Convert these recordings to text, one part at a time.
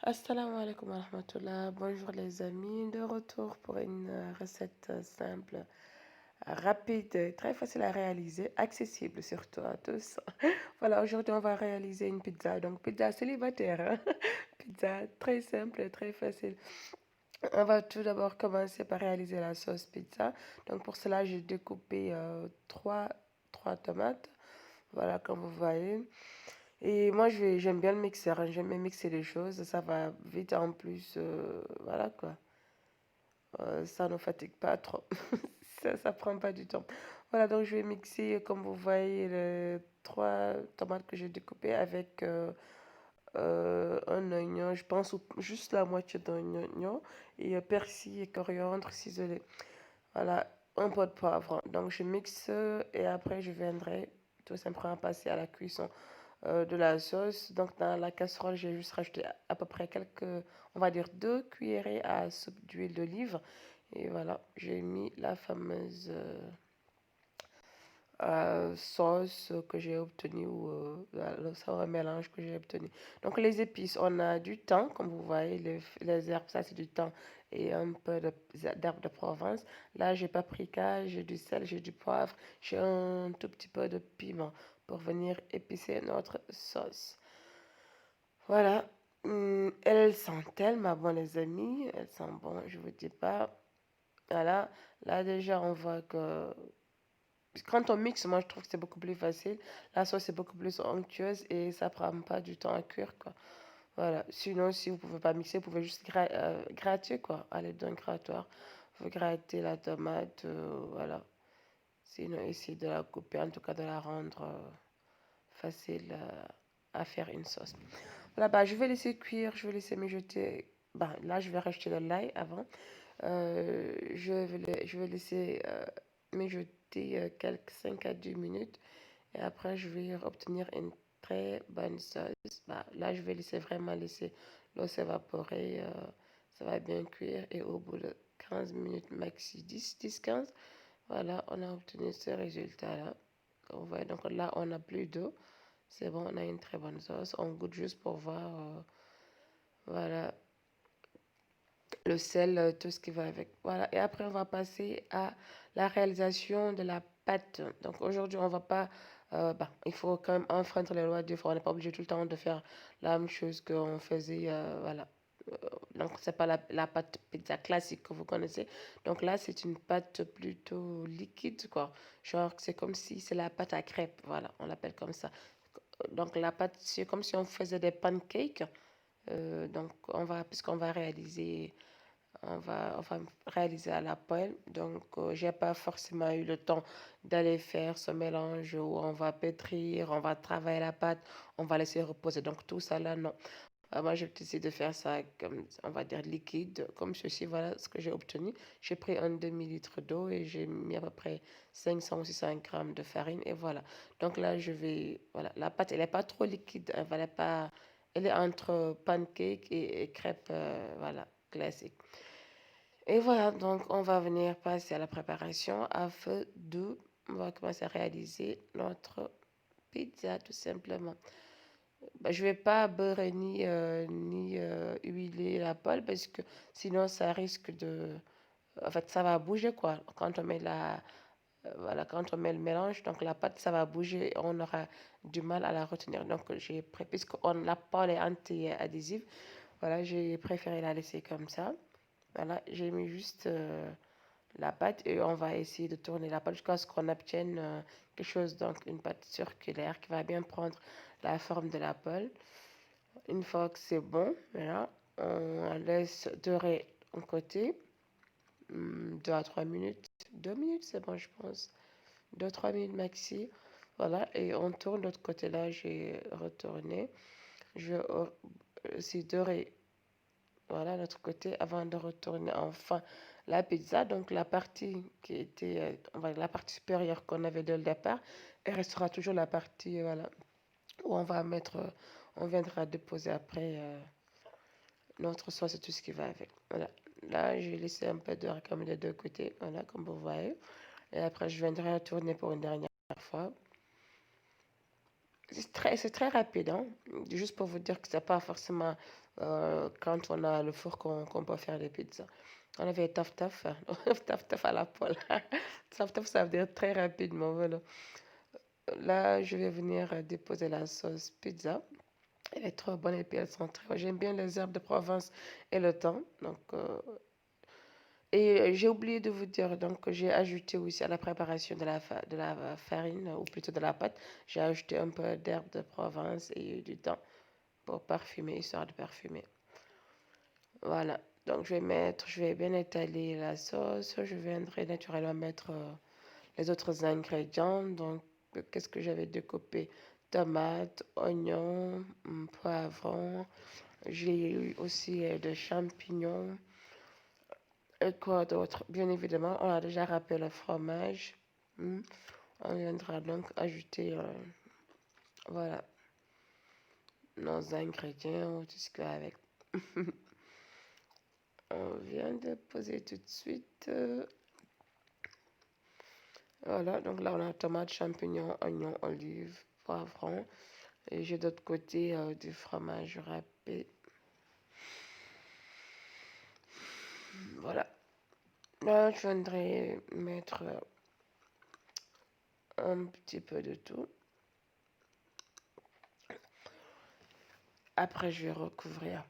Assalamu alaikum wa rahmatullah. Bonjour les amis, de retour pour une recette simple, rapide, très facile à réaliser, accessible surtout à tous. Voilà, aujourd'hui on va réaliser une pizza, donc pizza célibataire, hein. Pizza très simple, très facile. On va tout d'abord commencer par réaliser la sauce pizza. Donc pour cela, j'ai découpé trois tomates, voilà comme vous voyez. Et moi, j'aime bien le mixeur, hein. J'aime bien mixer les choses. Ça va vite en plus. Voilà quoi. Ça ne fatigue pas trop. Ça prend pas du temps. Voilà, donc je vais mixer, comme vous voyez, les trois tomates que j'ai découpées avec un oignon, je pense, ou juste la moitié d'un oignon, et persil et coriandre ciselé. Voilà, un pot de poivron. Donc je mixe et après je viendrai tout simplement passer à la cuisson de la sauce. Donc dans la casserole, j'ai juste rajouté à peu près on va dire 2 cuillerées à soupe d'huile d'olive. Et voilà, j'ai mis la fameuse sauce que j'ai obtenue ou le saveur mélange que j'ai obtenu. Donc les épices, on a du thym, comme vous voyez, les herbes, ça c'est du thym et un peu d'herbes de Provence. Là, j'ai paprika, j'ai du sel, j'ai du poivre, j'ai un tout petit peu de piment pour venir épicer notre sauce. Voilà. Elles sentent tellement bon, les amis. Elles sentent bon, je vous dis pas. Voilà. Là, déjà, on voit que quand on mixe, moi, je trouve que c'est beaucoup plus facile. La sauce est beaucoup plus onctueuse et ça prend pas du temps à cuire, quoi. Voilà. Sinon, si vous pouvez pas mixer, vous pouvez juste gratter, quoi, à l'aide d'un grattoir. Vous grattez la tomate, voilà. Sinon, essayez de la couper, en tout cas de la rendre facile à faire une sauce. Voilà, bah, je vais laisser cuire, je vais laisser mijoter. Bah, là, je vais rajouter de l'ail avant. Je vais laisser mijoter quelques 5 à 10 minutes. Et après, je vais obtenir une très bonne sauce. Bah, là, je vais vraiment laisser l'eau s'évaporer. Ça va bien cuire. Et au bout de 15 minutes maxi, 10-15, voilà, on a obtenu ce résultat-là. Vous voyez, donc là, on n'a plus d'eau. C'est bon, on a une très bonne sauce. On goûte juste pour voir, voilà, le sel, tout ce qui va avec. Voilà, et après, on va passer à la réalisation de la pâte. Donc aujourd'hui, on va pas. Bah, il faut quand même enfreindre les lois du fond. On n'est pas obligé tout le temps de faire la même chose qu'on faisait. Voilà. Donc, c'est pas la pâte pizza classique que vous connaissez. Donc là, c'est une pâte plutôt liquide, quoi. Genre, c'est comme si c'est la pâte à crêpes. Voilà, on l'appelle comme ça. Donc la pâte, c'est comme si on faisait des pancakes. Donc puisqu'on va réaliser, on va réaliser à la poêle. Donc j'ai pas forcément eu le temps d'aller faire ce mélange où on va pétrir, on va travailler la pâte, on va laisser reposer. Donc tout ça là, non. Moi, j'ai décidé de faire ça comme, on va dire, liquide, comme ceci. Voilà ce que j'ai obtenu. J'ai pris un demi-litre d'eau et j'ai mis à peu près 500 ou 600 grammes de farine. Et voilà. Donc là, voilà, la pâte, elle n'est pas trop liquide. Elle est entre pancake et crêpe, voilà, classique. Et voilà, donc on va venir passer à la préparation à feu doux. On va commencer à réaliser notre pizza, tout simplement. Bah, je vais pas beurrer ni huiler la poêle parce que sinon ça risque de... En fait, ça va bouger quoi. Voilà, quand on met le mélange, donc la pâte, ça va bouger. On aura du mal à la retenir. Donc, puisque la pâte est anti-adhésive, voilà, j'ai préféré la laisser comme ça. Voilà, j'ai mis juste la pâte et on va essayer de tourner la pâte jusqu'à ce qu'on obtienne quelque chose, donc une pâte circulaire qui va bien prendre la forme de la pâte. Une fois que c'est bon, voilà, on laisse dorer un côté, 2 à 3 minutes. 2 minutes, c'est bon, je pense. 2 à 3 minutes maxi. Voilà, et on tourne de l'autre côté là, j'ai retourné. Je vais aussi dorer, voilà, l'autre côté avant de retourner enfin la pizza. Donc la partie qui était, la partie supérieure qu'on avait dès le départ, elle restera toujours la partie, voilà, où on viendra déposer après. Notre sauce et tout ce qui va avec. Voilà. Là, j'ai laissé un peu de comme des deux côtés, voilà, comme vous voyez. Et après, je viendrai tourner pour une dernière fois. C'est très rapide, hein. Juste pour vous dire que c'est pas forcément quand on a le four qu'on peut faire des pizzas. On avait taf taf, taf taf à la poêle. Taf taf, ça veut dire très rapidement, voilà. Là, je vais venir déposer la sauce pizza. Elle est trop bonne et puis elles sont très bonnes. J'aime bien les herbes de Provence et le thym. J'ai oublié de vous dire, donc j'ai ajouté aussi à la préparation de la farine, ou plutôt de la pâte, j'ai ajouté un peu d'herbe de Provence et du thym pour parfumer, histoire de parfumer. Voilà, donc je vais bien étaler la sauce. Je viendrai naturellement mettre les autres ingrédients. Donc, qu'est-ce que j'avais découpé? Tomates, oignons, poivrons. J'ai eu aussi des champignons. Et quoi d'autre? Bien évidemment, on a déjà râpé le fromage. Hmm. On viendra donc ajouter voilà, nos ingrédients, tout ce qu'il y a avec. On vient de poser tout de suite. Voilà, donc là on a tomate, champignons, oignons, olives, poivrons. Et j'ai d'autre côté du fromage râpé. Voilà. Là, je viendrai mettre un petit peu de tout. Après, je vais recouvrir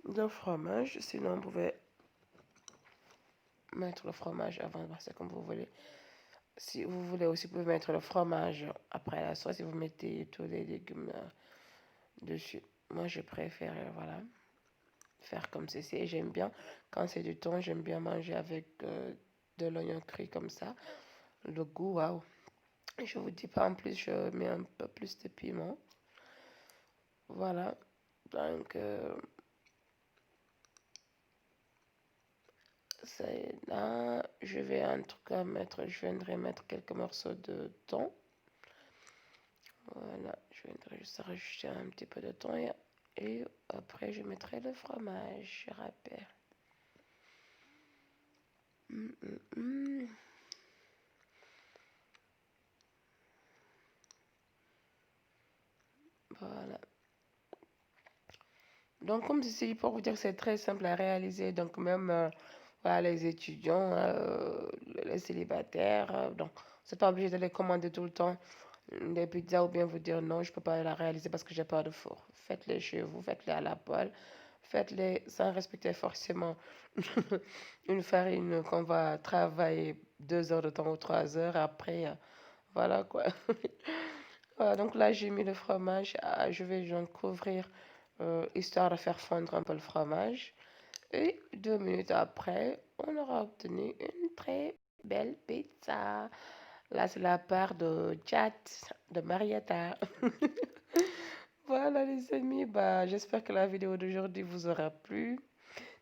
le fromage. Sinon, vous pouvez mettre le fromage avant, c'est comme vous voulez. Si vous voulez aussi, vous pouvez mettre le fromage après la sauce et vous mettez tous les légumes dessus. Moi, je préfère, voilà, faire comme ceci. Et j'aime bien, quand c'est du thon, j'aime bien manger avec de l'oignon cuit comme ça. Le goût, waouh. Je vous dis pas, en plus, je mets un peu plus de piment. Voilà. Donc, c'est là. Je vais en tout cas mettre, je viendrai mettre quelques morceaux de thon. Voilà, je viendrai juste rajouter un petit peu de thon et après je mettrai le fromage râpé. Hum, hum, hum. Voilà. Donc, comme ceci, pour vous dire que c'est très simple à réaliser, donc même voilà, les étudiants, les célibataires, donc vous n'êtes pas obligé de les commander tout le temps des pizzas ou bien vous dire non, je ne peux pas la réaliser parce que j'ai pas de four. Faites-les chez vous, faites-les à la poêle, faites-les sans respecter forcément une farine qu'on va travailler 2 heures de temps ou 3 heures après. Voilà quoi. Voilà, donc là, j'ai mis le fromage. Je vais donc couvrir histoire de faire fondre un peu le fromage. Et 2 minutes après, on aura obtenu une très belle pizza. Là, c'est la part de Chat, de Marietta. Voilà, les amis. Bah, j'espère que la vidéo d'aujourd'hui vous aura plu.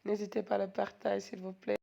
N'hésitez pas à le partager, s'il vous plaît.